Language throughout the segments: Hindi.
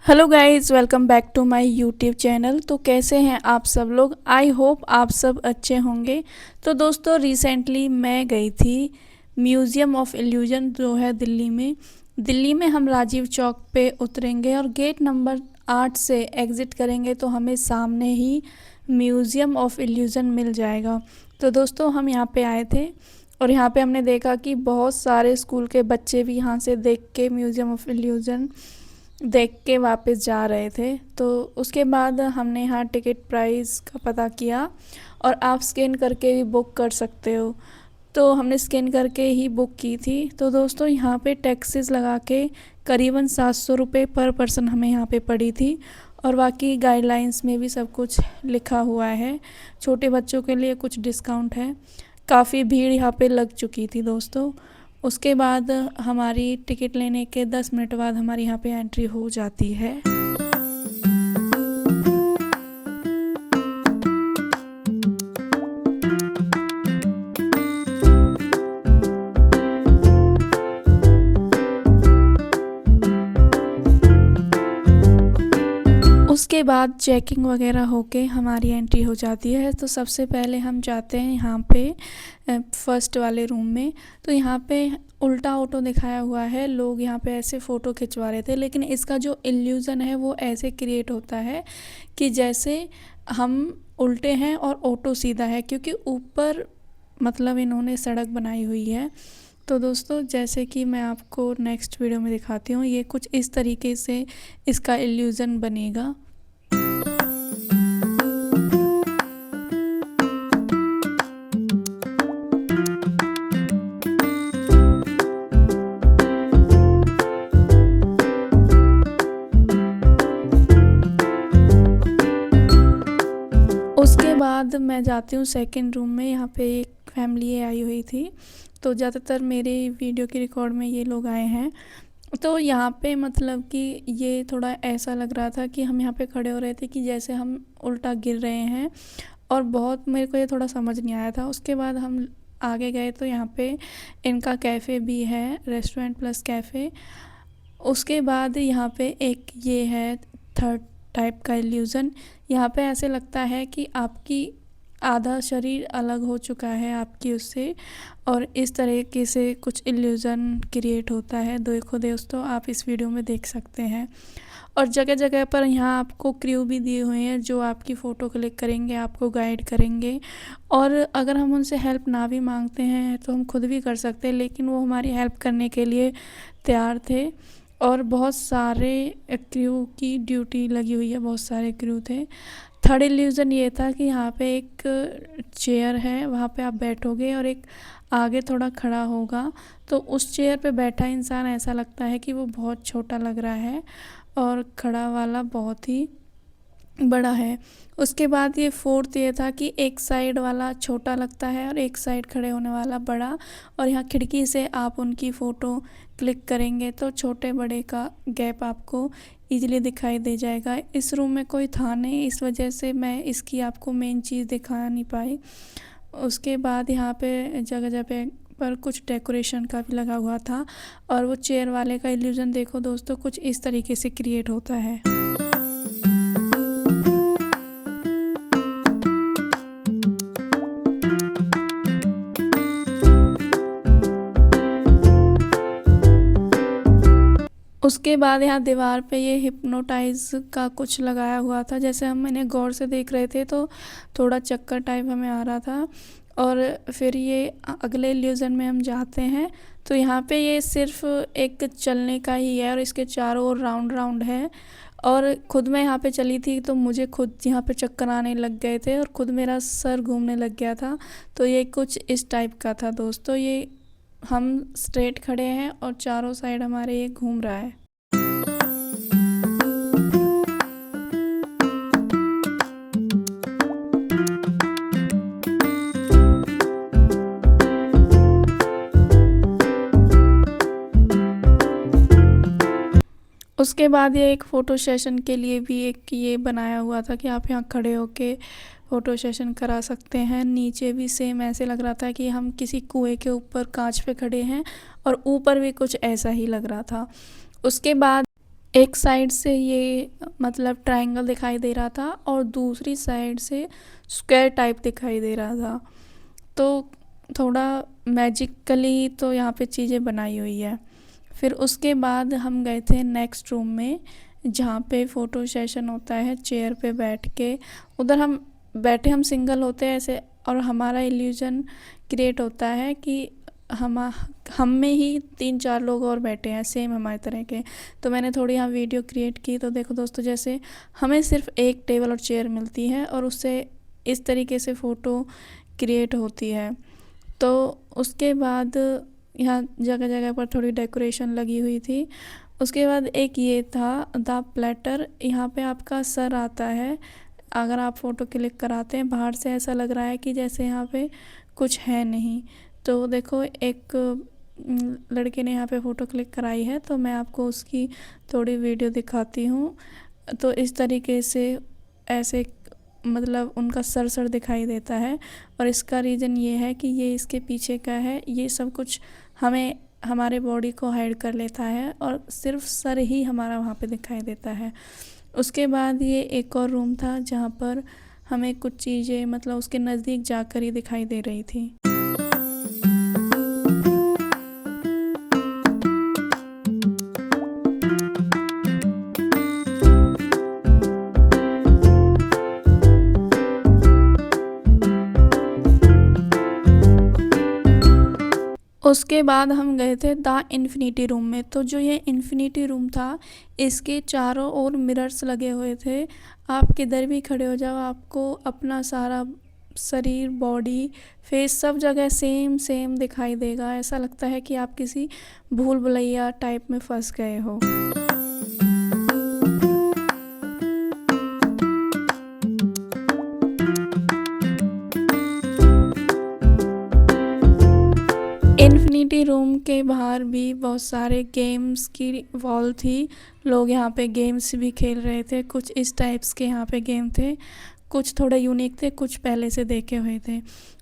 Hello guys, welcome back to my YouTube channel. तो कैसे हैं आप सब लोग? आई होप आप सब अच्छे होंगे। तो दोस्तों, रिसेंटली मैं गई थी म्यूज़ियम ऑफ इल्यूजन जो है दिल्ली में हम राजीव चौक पे उतरेंगे और गेट नंबर 8 से एग्ज़िट करेंगे तो हमें सामने ही म्यूज़ियम ऑफ इल्यूजन मिल जाएगा। तो दोस्तों, हम यहाँ पे आए थे और यहाँ पे हमने देखा कि बहुत सारे स्कूल के बच्चे भी यहाँ से देख के म्यूज़ियम ऑफ इल्यूजन देख के वापस जा रहे थे। तो उसके बाद हमने यहाँ टिकट प्राइस का पता किया और आप स्कैन करके भी बुक कर सकते हो। तो हमने स्कैन करके ही बुक की थी। तो दोस्तों, यहाँ पे टैक्सेस लगा के करीबन 700 रुपये पर पर्सन हमें यहाँ पे पड़ी थी और बाकी गाइडलाइंस में भी सब कुछ लिखा हुआ है। छोटे बच्चों के लिए कुछ डिस्काउंट है। काफ़ी भीड़ यहाँ पे लग चुकी थी दोस्तों। उसके बाद हमारी टिकट लेने के 10 मिनट बाद हमारी यहाँ पे एंट्री हो जाती है। उसके बाद चेकिंग वगैरह होके हमारी एंट्री हो जाती है। तो सबसे पहले हम जाते हैं यहाँ पे फर्स्ट वाले रूम में। तो यहाँ पे उल्टा ऑटो दिखाया हुआ है। लोग यहाँ पे ऐसे फ़ोटो खिंचवा रहे थे, लेकिन इसका जो इल्यूज़न है वो ऐसे क्रिएट होता है कि जैसे हम उल्टे हैं और ऑटो सीधा है, क्योंकि ऊपर मतलब इन्होंने सड़क बनाई हुई है। तो दोस्तों, जैसे कि मैं आपको नेक्स्ट वीडियो में दिखाती हूँ, ये कुछ इस तरीके से इसका इल्यूज़न बनेगा। उसके बाद मैं जाती हूँ सेकंड रूम में। यहाँ पे एक फैमिली आई हुई थी, तो ज़्यादातर मेरे वीडियो की रिकॉर्ड में ये लोग आए हैं। तो यहाँ पे मतलब कि ये थोड़ा ऐसा लग रहा था कि हम यहाँ पे खड़े हो रहे थे कि जैसे हम उल्टा गिर रहे हैं, और बहुत मेरे को ये थोड़ा समझ नहीं आया था। उसके बाद हम आगे गए तो यहाँ पे इनका कैफ़े भी है, रेस्टोरेंट प्लस कैफ़े। उसके बाद यहाँ पे एक ये है थर्ड टाइप का इल्यूज़न। यहाँ पे ऐसे लगता है कि आपकी आधा शरीर अलग हो चुका है आपकी उससे, और इस तरीके से कुछ इल्यूज़न क्रिएट होता है। देखो दोस्तों, आप इस वीडियो में देख सकते हैं। और जगह जगह पर यहाँ आपको क्रू भी दिए हुए हैं जो आपकी फ़ोटो क्लिक करेंगे, आपको गाइड करेंगे। और अगर हम उनसे हेल्प ना भी मांगते हैं तो हम खुद भी कर सकते हैं, लेकिन वो हमारी हेल्प करने के लिए तैयार थे। और बहुत सारे क्रू की ड्यूटी लगी हुई है, बहुत सारे क्रू थे। थर्ड इल्यूज़न ये था कि यहाँ पे एक चेयर है, वहाँ पे आप बैठोगे और एक आगे थोड़ा खड़ा होगा, तो उस चेयर पे बैठा इंसान ऐसा लगता है कि वो बहुत छोटा लग रहा है और खड़ा वाला बहुत ही बड़ा है। उसके बाद ये फोर्थ ये था कि एक साइड वाला छोटा लगता है और एक साइड खड़े होने वाला बड़ा, और यहाँ खिड़की से आप उनकी फ़ोटो क्लिक करेंगे तो छोटे बड़े का गैप आपको इजीली दिखाई दे जाएगा। इस रूम में कोई था नहीं, इस वजह से मैं इसकी आपको मेन चीज़ दिखा नहीं पाई। उसके बाद यहाँ पे जगह जगह पर कुछ डेकोरेशन का भी लगा हुआ था, और वो चेयर वाले का इल्यूज़न देखो दोस्तों, कुछ इस तरीके से क्रिएट होता है। उसके बाद यहाँ दीवार पे ये हिप्नोटाइज का कुछ लगाया हुआ था। जैसे हम मैंने गौर से देख रहे थे तो थोड़ा चक्कर टाइप हमें आ रहा था। और फिर ये अगले इल्यूज़न में हम जाते हैं तो यहाँ पे ये सिर्फ एक चलने का ही है और इसके चारों ओर राउंड राउंड है। और खुद मैं यहाँ पे चली थी तो मुझे खुद यहाँ पे चक्कर आने लग गए थे और खुद मेरा सर घूमने लग गया था। तो ये कुछ इस टाइप का था दोस्तों। ये हम स्ट्रेट खड़े हैं और चारों साइड हमारे ये घूम रहा है। उसके बाद ये एक फ़ोटो सेशन के लिए भी एक ये बनाया हुआ था कि आप यहाँ खड़े होके फ़ोटो सेशन करा सकते हैं। नीचे भी सेम ऐसे लग रहा था कि हम किसी कुएं के ऊपर कांच पे खड़े हैं, और ऊपर भी कुछ ऐसा ही लग रहा था। उसके बाद एक साइड से ये मतलब ट्रायंगल दिखाई दे रहा था और दूसरी साइड से स्क्वायर टाइप दिखाई दे रहा था। तो थोड़ा मैजिकली तो यहाँ पे चीज़ें बनाई हुई है। फिर उसके बाद हम गए थे नेक्स्ट रूम में, जहाँ पे फ़ोटो सेशन होता है चेयर पे बैठ के। उधर हम बैठे, हम सिंगल होते हैं ऐसे, और हमारा इल्यूजन क्रिएट होता है कि हम में ही 3-4 लोग और बैठे हैं सेम हमारी तरह के। तो मैंने थोड़ी यहाँ वीडियो क्रिएट की। तो देखो दोस्तों, जैसे हमें सिर्फ एक टेबल और चेयर मिलती है और उससे इस तरीके से फ़ोटो क्रिएट होती है। तो उसके बाद यहाँ जगह जगह पर थोड़ी डेकोरेशन लगी हुई थी। उसके बाद एक ये था द प्लेटर, यहाँ पे आपका सर आता है अगर आप फ़ोटो क्लिक कराते हैं। बाहर से ऐसा लग रहा है कि जैसे यहाँ पे कुछ है नहीं। तो देखो, एक लड़के ने यहाँ पे फ़ोटो क्लिक कराई है, तो मैं आपको उसकी थोड़ी वीडियो दिखाती हूँ। तो इस तरीके से ऐसे मतलब उनका सर दिखाई देता है, और इसका रीज़न ये है कि ये इसके पीछे का है। ये सब कुछ हमें हमारे बॉडी को हाइड कर लेता है और सिर्फ सर ही हमारा वहाँ पे दिखाई देता है। उसके बाद ये एक और रूम था जहाँ पर हमें कुछ चीज़ें मतलब उसके नज़दीक जाकर ही दिखाई दे रही थी। उसके बाद हम गए थे द इन्फिनिटी रूम में। तो जो ये इन्फिनिटी रूम था, इसके चारों ओर मिरर्स लगे हुए थे। आप किधर भी खड़े हो जाओ, आपको अपना सारा शरीर, बॉडी, फेस सब जगह सेम सेम दिखाई देगा। ऐसा लगता है कि आप किसी भूल भुलैया टाइप में फंस गए हो। इन्फिनिटी रूम के बाहर भी बहुत सारे गेम्स की वॉल थी। लोग यहाँ पे गेम्स भी खेल रहे थे। कुछ इस टाइप्स के यहाँ पे गेम थे, कुछ थोड़े यूनिक थे, कुछ पहले से देखे हुए थे।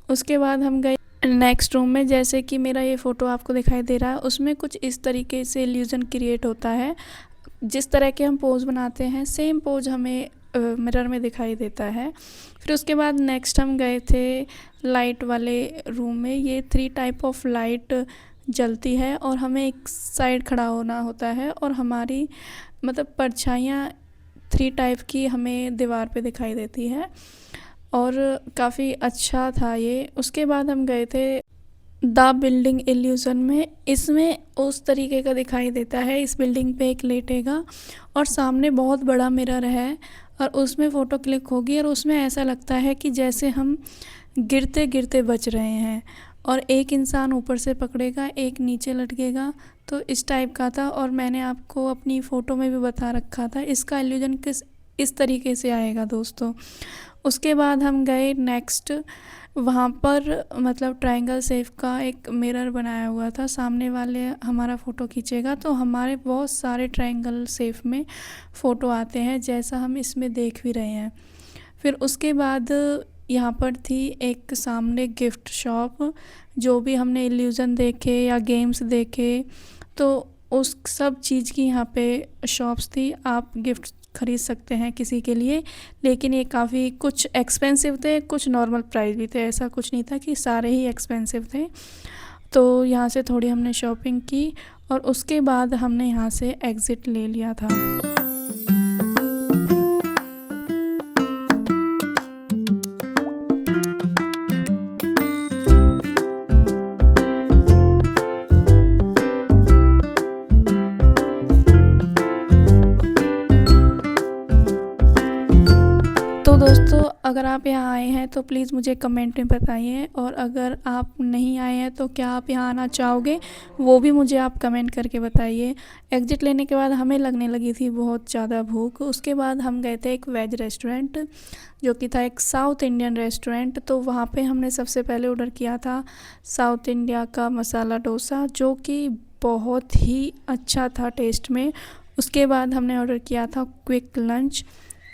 उसके बाद हम गए नेक्स्ट रूम में। जैसे कि मेरा ये फ़ोटो आपको दिखाई दे रहा है, उसमें कुछ इस तरीके से इल्यूजन क्रिएट होता है। जिस तरह के हम पोज बनाते हैं, सेम पोज हमें मिरर में दिखाई देता है। फिर उसके बाद नेक्स्ट हम गए थे लाइट वाले रूम में। ये 3 टाइप ऑफ लाइट जलती है और हमें एक साइड खड़ा होना होता है, और हमारी मतलब परछाइयाँ 3 टाइप की हमें दीवार पे दिखाई देती है, और काफ़ी अच्छा था ये। उसके बाद हम गए थे द बिल्डिंग इल्यूज़न में। इसमें उस तरीके का दिखाई देता है, इस बिल्डिंग पे एक लेटेगा और सामने बहुत बड़ा मिरर है और उसमें फ़ोटो क्लिक होगी, और उसमें ऐसा लगता है कि जैसे हम गिरते गिरते बच रहे हैं, और एक इंसान ऊपर से पकड़ेगा, एक नीचे लटकेगा। तो इस टाइप का था, और मैंने आपको अपनी फ़ोटो में भी बता रखा था इसका इल्यूजन इस तरीके से आएगा दोस्तों। उसके बाद हम गए नेक्स्ट, वहाँ पर मतलब ट्रायंगल शेप का एक मिरर बनाया हुआ था। सामने वाले हमारा फ़ोटो खींचेगा तो हमारे बहुत सारे ट्रायंगल शेप में फ़ोटो आते हैं, जैसा हम इसमें देख भी रहे हैं। फिर उसके बाद यहाँ पर थी एक सामने गिफ्ट शॉप। जो भी हमने इल्यूज़न देखे या गेम्स देखे, तो उस सब चीज़ की यहाँ पे शॉप्स थी। आप गिफ्ट ख़रीद सकते हैं किसी के लिए, लेकिन ये काफ़ी कुछ एक्सपेंसिव थे, कुछ नॉर्मल प्राइस भी थे। ऐसा कुछ नहीं था कि सारे ही एक्सपेंसिव थे। तो यहाँ से थोड़ी हमने शॉपिंग की और उसके बाद हमने यहाँ से एग्ज़िट ले लिया था। तो दोस्तों, अगर आप यहाँ आए हैं तो प्लीज़ मुझे कमेंट में बताइए, और अगर आप नहीं आए हैं तो क्या आप यहाँ आना चाहोगे, वो भी मुझे आप कमेंट करके बताइए। एग्ज़िट लेने के बाद हमें लगने लगी थी बहुत ज़्यादा भूख। उसके बाद हम गए थे एक वेज रेस्टोरेंट, जो कि था एक साउथ इंडियन रेस्टोरेंट। तो वहाँ पे हमने सबसे पहले ऑर्डर किया था साउथ इंडिया का मसाला डोसा, जो कि बहुत ही अच्छा था टेस्ट में। उसके बाद हमने ऑर्डर किया था क्विक लंच,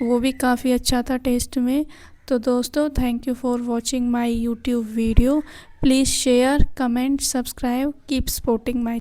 वो भी काफ़ी अच्छा था टेस्ट में। तो दोस्तों, thank you for watching my YouTube video. Please share, comment, subscribe, keep supporting my